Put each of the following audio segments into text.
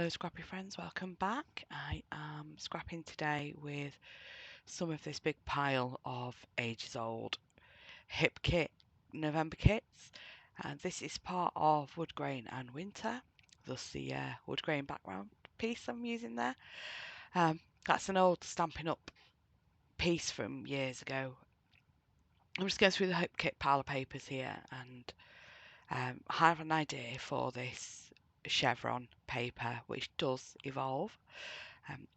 Scrappy friends, welcome back. I am scrapping today with some of this big pile of ages old hip kit November kits. This is part of Wood Grain and Winter, thus the wood grain background piece I'm using there. That's an old Stampin' Up piece from years ago. I'm just going through the hip kit pile of papers here and have an idea for this chevron paper, which does evolve.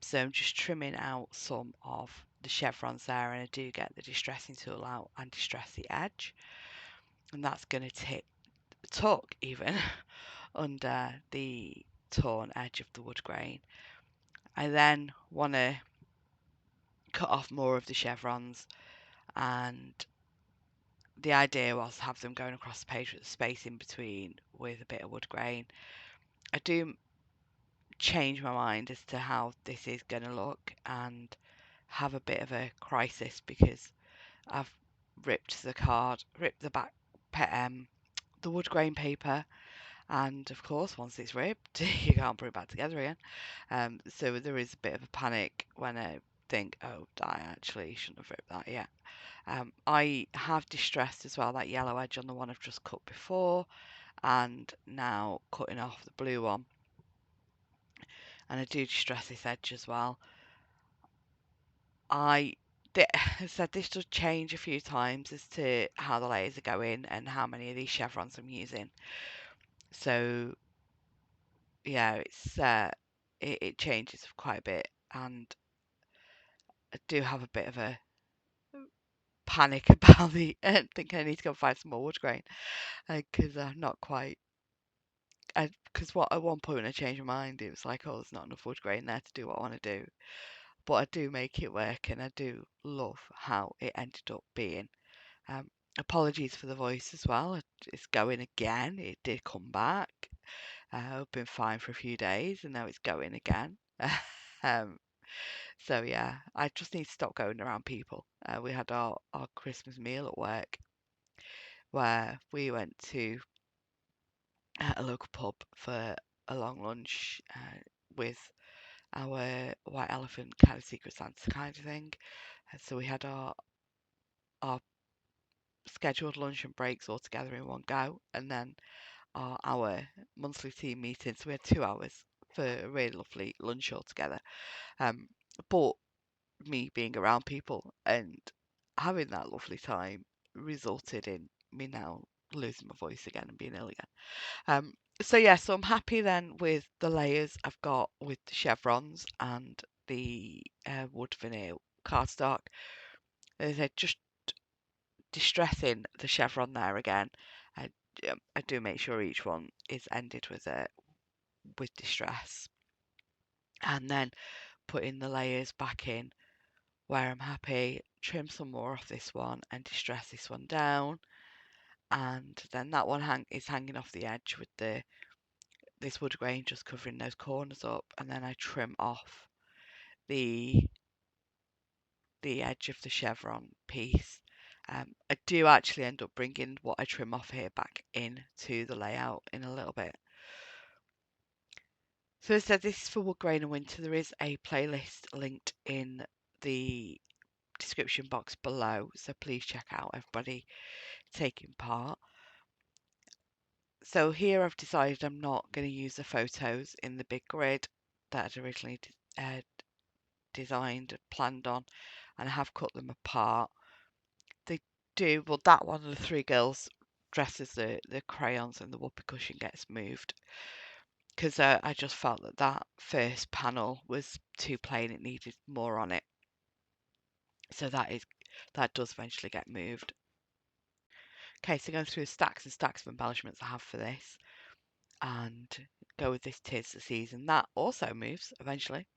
So I'm just trimming out some of the chevrons there, and I do get the distressing tool out and distress the edge, and that's going to tuck even under the torn edge of the wood grain. I then want to cut off more of the chevrons, and the idea was to have them going across the page with the space in between with a bit of wood grain. I do change my mind as to how this is going to look and have a bit of a crisis because I've ripped the back, the wood grain paper, and of course, once it's ripped, you can't put it back together again. So there is a bit of a panic when I think, oh, I actually shouldn't have ripped that yet. I have distressed as well that yellow edge on the one I've just cut before, and now cutting off the blue one. And I do distress this edge as well. I said this does change a few times as to how the layers are going and how many of these chevrons I'm using. So yeah, it changes quite a bit, and I do have a bit of a panic about the thinking I need to go find some more wood grain because I'm not quite. Because what at one point when I changed my mind, it was like, oh, there's not enough wood grain there to do what I want to do. But I do make it work, and I do love how it ended up being. Um, Apologies for the voice as well. It's going again. It did come back. I've been fine for a few days, and now it's going again. um, so yeah, I just need to stop going around people. We had our Christmas meal at work where we went to a local pub for a long lunch with our white elephant kind of secret Santa kind of thing. So we had our scheduled lunch and breaks all together in one go, and then our monthly team meeting. So we had 2 hours for a really lovely lunch all together. But me being around people and having that lovely time resulted in me now losing my voice again and being ill again. So yeah, so I'm happy then with the layers I've got with the chevrons and the wood veneer cardstock. As I said, just distressing the chevron there again. I, I do make sure each one is ended with distress, and then putting the layers back in where I'm happy. Trim some more off this one and distress this one down, and then that one is hanging off the edge with this wood grain just covering those corners up, and then I trim off the edge of the chevron piece. I do actually end up bringing what I trim off here back in to the layout in a little bit. So as I said, this is for wood grain and winter. There is a playlist linked in the description box below, so please check out everybody taking part. So here I've decided I'm not going to use the photos in the big grid that I'd originally designed and planned on, and I have cut them apart. They do, well, that one of the three girls dresses the crayons and the whoopee cushion gets moved because I just felt that first panel was too plain. It needed more on it, so that does eventually get moved. Okay, so going through the stacks and stacks of embellishments I have for this, and go with this "'Tis the Season." That also moves eventually.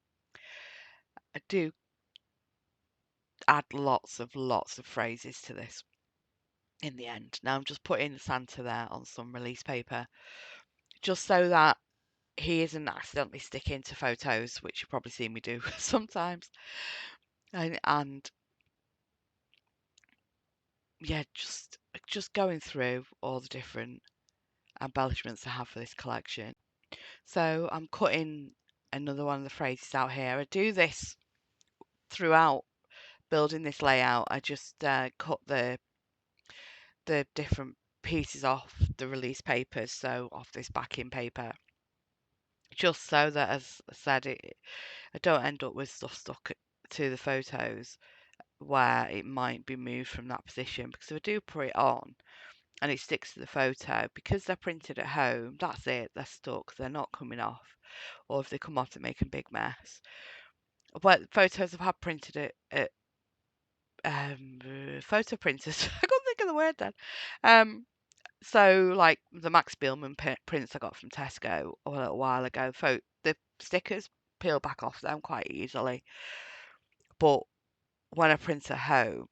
I do add lots of phrases to this in the end. Now I'm just putting Santa there on some release paper just so that he isn't accidentally sticking to photos, which you've probably seen me do sometimes. And yeah, just going through all the different embellishments I have for this collection. So I'm cutting another one of the phrases out here. I do this throughout building this layout. I just cut the different pieces off the release papers, so off this backing paper, just so that, as I said, I don't end up with stuff stuck to the photos where it might be moved from that position, because if I do put it on and it sticks to the photo, because they're printed at home, that's it, they're stuck, they're not coming off, or if they come off, they make a big mess. But photos I've had printed at photo printers, I couldn't think of the word then. So like the Max Bielman prints I got from Tesco a little while ago, the stickers peel back off them quite easily, but when I print at home,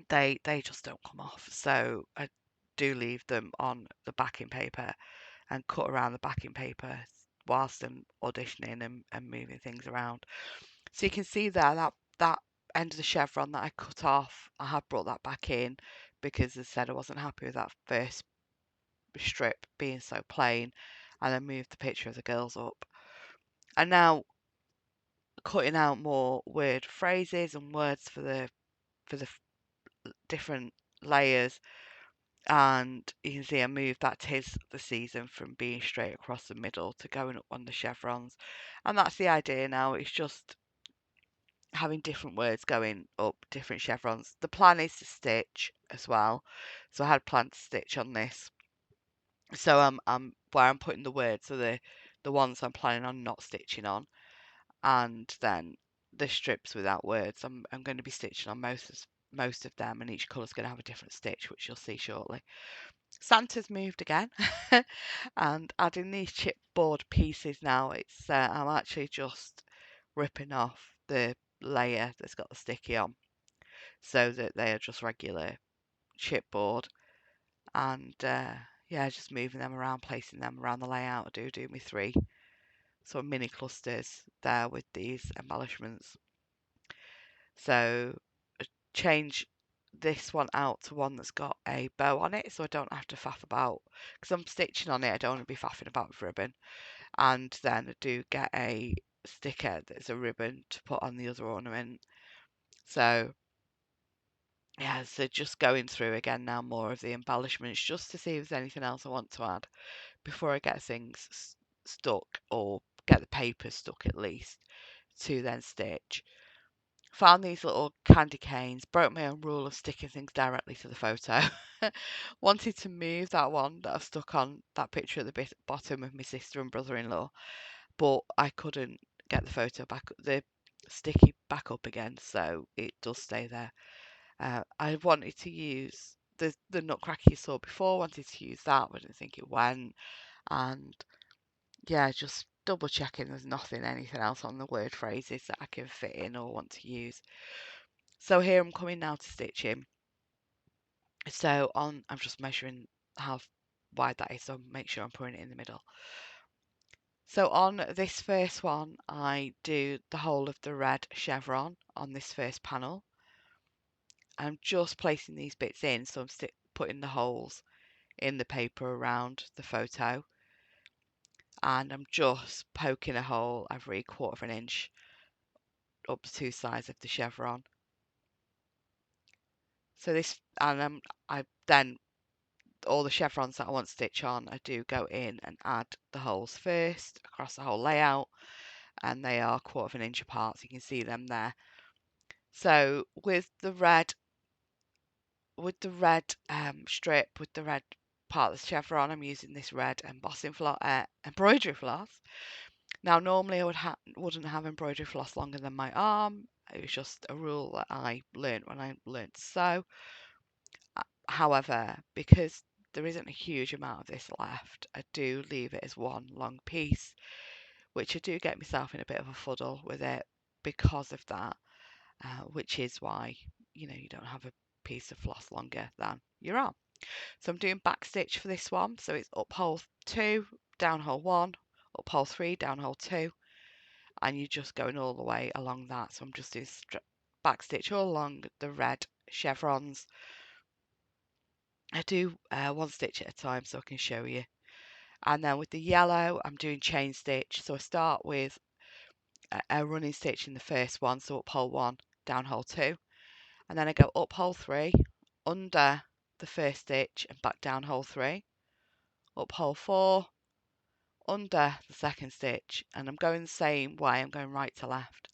they just don't come off. So I do leave them on the backing paper and cut around the backing paper whilst I'm auditioning and moving things around. So you can see there that end of the chevron that I cut off, I have brought that back in because, as I said, I wasn't happy with that first strip being so plain, and then moved the picture of the girls up. And now cutting out more word phrases and words for the different layers, and you can see I moved that "'tis the season" from being straight across the middle to going up on the chevrons. And that's the idea now, it's just having different words going up different chevrons. The plan is to stitch as well, so I had planned to stitch on this. So I'm where I'm putting the words, so the ones I'm planning on not stitching on, and then the strips without words, I'm going to be stitching on most of them, and each colour's going to have a different stitch, which you'll see shortly. Santa's moved again, and adding these chipboard pieces now. It's I'm actually just ripping off the layer that's got the sticky on, so that they are just regular chipboard, and yeah, just moving them around, placing them around the layout. I do me three sort of mini clusters there with these embellishments. So change this one out to one that's got a bow on it, so I don't have to faff about, because I'm stitching on it, I don't want to be faffing about with ribbon. And then I do get a sticker that's a ribbon to put on the other ornament. So yeah, so just going through again now more of the embellishments, just to see if there's anything else I want to add before I get things stuck, or get the paper stuck at least, to then stitch. Found these little candy canes, broke my own rule of sticking things directly to the photo. Wanted to move that one that I've stuck on that picture at the bottom of my sister and brother-in-law, but I couldn't get the photo back, the sticky back up again, so it does stay there. I wanted to use the nutcracker you saw before, wanted to use that, but I didn't think it went. And yeah, just double checking there's anything else on the word phrases that I can fit in or want to use. So here I'm coming now to stitching. So I'm just measuring how wide that is, so make sure I'm putting it in the middle. So on this first one, I do the whole of the red chevron on this first panel. I'm just placing these bits in, so I'm putting the holes in the paper around the photo, and I'm just poking a hole every 1/4 of an inch up to two sides of the chevron. So this, and I then, all the chevrons that I want to stitch on, I do go in and add the holes first across the whole layout, and they are 1/4 of an inch apart, so you can see them there. So with the red strip, with the red part of the chevron, I'm using this red embroidery floss. Now normally I wouldn't have embroidery floss longer than my arm. It was just a rule that I learned when I learned to sew. However, because there isn't a huge amount of this left, I do leave it as one long piece, which I do get myself in a bit of a fuddle with it because of that, which is why, you don't have a piece of floss longer than your arm. So I'm doing back stitch for this one. So it's up hole 2, down hole 1, up hole 3, down hole 2, and you're just going all the way along that. So I'm just doing back stitch all along the red chevrons. I do one stitch at a time so I can show you. And then with the yellow, I'm doing chain stitch. So I start with a running stitch in the first one, so up hole 1, down hole 2, and then I go up hole 3, under the first stitch and back down hole 3, up hole 4, under the second stitch, and I'm going the same way, I'm going right to left,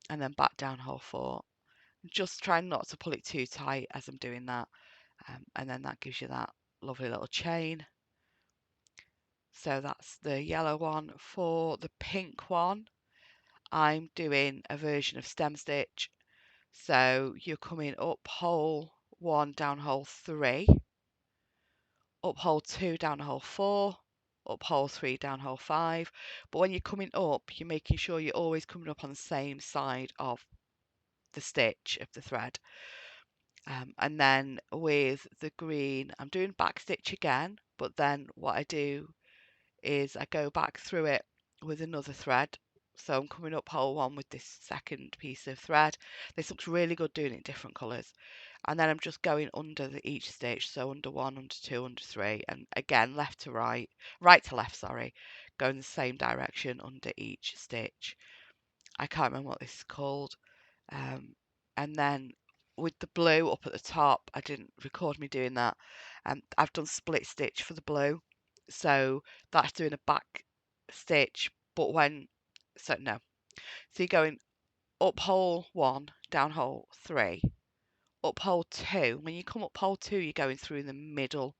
and then back down hole 4. Just try not to pull it too tight as I'm doing that, and then that gives you that lovely little chain. So that's the yellow one. For the pink one, I'm doing a version of stem stitch. So you're coming up hole 1, down hole 3, up hole 2, down hole 4, up hole 3, down hole 5. But when you're coming up, you're making sure you're always coming up on the same side of the stitch of the thread. And then with the green, I'm doing back stitch again, but then what I do is I go back through it with another thread. So I'm coming up hole 1 with this second piece of thread. This looks really good doing it in different colours. And then I'm just going under each stitch, so under 1, under 2, under 3, and again left to right, right to left, sorry, going the same direction under each stitch. I can't remember what this is called. And then with the blue up at the top, I didn't record me doing that. I've done split stitch for the blue, so that's doing a back stitch, but so you're going up hole 1, down hole 3, up hole 2. When you come up hole 2, you're going through the middle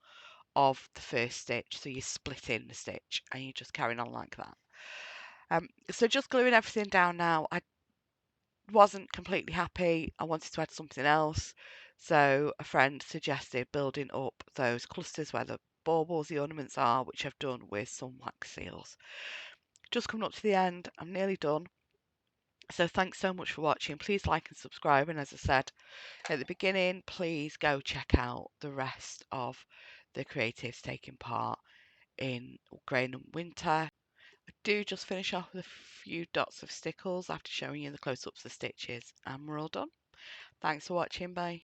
of the first stitch, so you're splitting the stitch, and you're just carrying on like that. So just gluing everything down now. I wasn't completely happy. I wanted to add something else. So a friend suggested building up those clusters where the baubles, the ornaments are, which I've done with some wax seals. Just coming up to the end, I'm nearly done. So thanks so much for watching. Please like and subscribe. And as I said at the beginning, please go check out the rest of the creatives taking part in Grain and Winter. I do just finish off with a few dots of stickles after showing you the close-ups of stitches, and we're all done. Thanks for watching. Bye.